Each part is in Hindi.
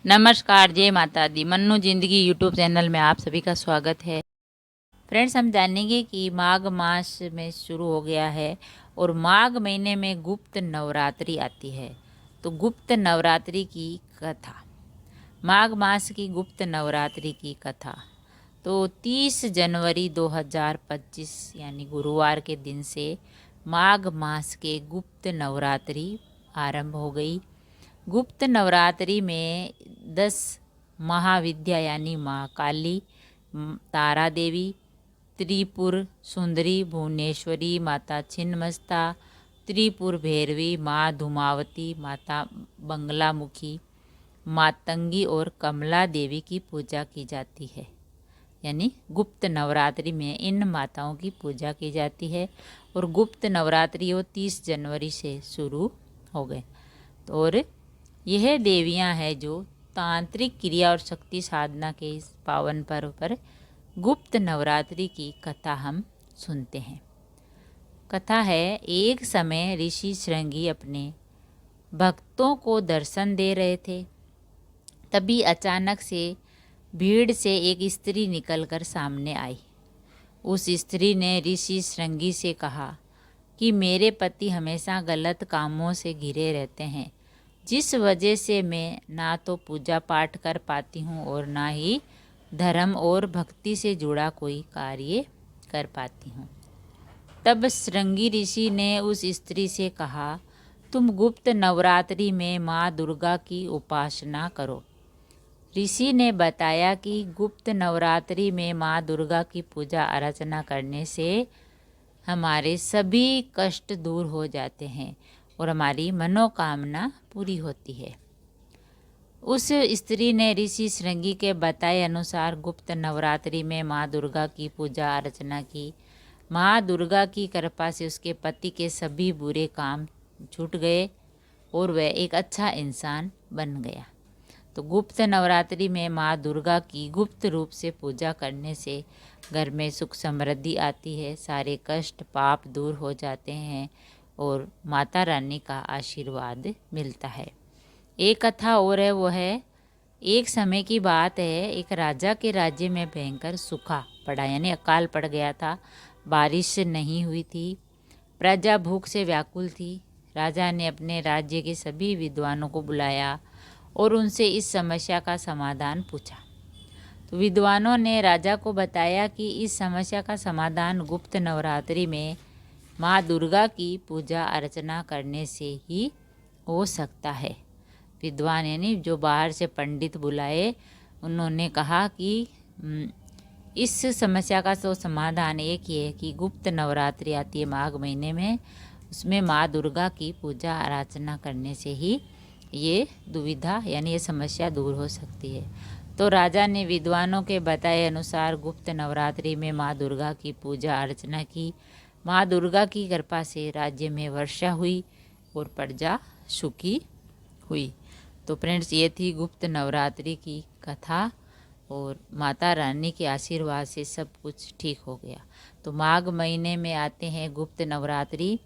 नमस्कार, जय माता दी। मन्नू जिंदगी यूट्यूब चैनल में आप सभी का स्वागत है। फ्रेंड्स, हम जानेंगे कि माघ मास में शुरू हो गया है और माघ महीने में गुप्त नवरात्रि आती है। तो गुप्त नवरात्रि की कथा, माघ मास की गुप्त नवरात्रि की कथा। तो 30 जनवरी 2025 यानी गुरुवार के दिन से माघ मास के गुप्त नवरात्रि आरंभ हो गई। गुप्त नवरात्रि में 10 महाविद्या यानी माँ काली, तारा देवी, त्रिपुर सुंदरी, भुवनेश्वरी, माता छिन्नमस्ता, त्रिपुर भैरवी, माँ धूमावती, माता बंगलामुखी, मातंगी और कमला देवी की पूजा की जाती है। यानी गुप्त नवरात्रि में इन माताओं की पूजा की जाती है और गुप्त नवरात्रि वो 30 जनवरी से शुरू हो गए। तो और यह देवियां हैं जो तांत्रिक क्रिया और शक्ति साधना के इस पावन पर्व पर गुप्त नवरात्रि की कथा हम सुनते हैं। कथा है, एक समय ऋषि श्रृंगी अपने भक्तों को दर्शन दे रहे थे। तभी अचानक से भीड़ से एक स्त्री निकलकर सामने आई। उस स्त्री ने ऋषि श्रृंगी से कहा कि मेरे पति हमेशा गलत कामों से घिरे रहते हैं, जिस वजह से मैं ना तो पूजा पाठ कर पाती हूँ और ना ही धर्म और भक्ति से जुड़ा कोई कार्य कर पाती हूँ। तब श्रृंगी ऋषि ने उस स्त्री से कहा, तुम गुप्त नवरात्रि में माँ दुर्गा की उपासना करो। ऋषि ने बताया कि गुप्त नवरात्रि में माँ दुर्गा की पूजा अर्चना करने से हमारे सभी कष्ट दूर हो जाते हैं और हमारी मनोकामना पूरी होती है। उस स्त्री ने ऋषि श्रृंगी के बताए अनुसार गुप्त नवरात्रि में माँ दुर्गा की पूजा अर्चना की। माँ दुर्गा की कृपा से उसके पति के सभी बुरे काम छूट गए और वह एक अच्छा इंसान बन गया। तो गुप्त नवरात्रि में माँ दुर्गा की गुप्त रूप से पूजा करने से घर में सुख समृद्धि आती है, सारे कष्ट पाप दूर हो जाते हैं और माता रानी का आशीर्वाद मिलता है। एक कथा और है, वो है, एक समय की बात है, एक राजा के राज्य में भयंकर सूखा पड़ा यानी अकाल पड़ गया था। बारिश नहीं हुई थी, प्रजा भूख से व्याकुल थी। राजा ने अपने राज्य के सभी विद्वानों को बुलाया और उनसे इस समस्या का समाधान पूछा। तो विद्वानों ने राजा को बताया कि इस समस्या का समाधान गुप्त नवरात्रि में माँ दुर्गा की पूजा अर्चना करने से ही हो सकता है। विद्वान यानी जो बाहर से पंडित बुलाए, उन्होंने कहा कि इस समस्या का तो समाधान एक ही है कि गुप्त नवरात्रि आती है माघ महीने में, उसमें माँ दुर्गा की पूजा अर्चना करने से ही ये दुविधा यानी ये समस्या दूर हो सकती है। तो राजा ने विद्वानों के बताए अनुसार गुप्त नवरात्रि में माँ दुर्गा की पूजा अर्चना की। माँ दुर्गा की कृपा से राज्य में वर्षा हुई और प्रजा सुखी हुई। तो फ्रेंड्स, ये थी गुप्त नवरात्रि की कथा और माता रानी के आशीर्वाद से सब कुछ ठीक हो गया। तो माघ महीने में आते हैं गुप्त नवरात्रि।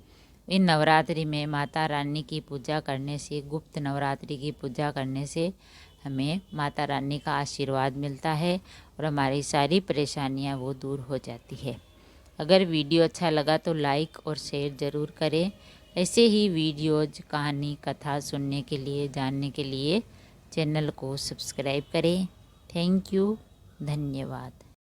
इन नवरात्रि में माता रानी की पूजा करने से, गुप्त नवरात्रि की पूजा करने से हमें माता रानी का आशीर्वाद मिलता है और हमारी सारी परेशानियां वो दूर हो जाती है। अगर वीडियो अच्छा लगा तो लाइक और शेयर ज़रूर करें। ऐसे ही वीडियोज, कहानी, कथा सुनने के लिए, जानने के लिए चैनल को सब्सक्राइब करें। थैंक यू, धन्यवाद।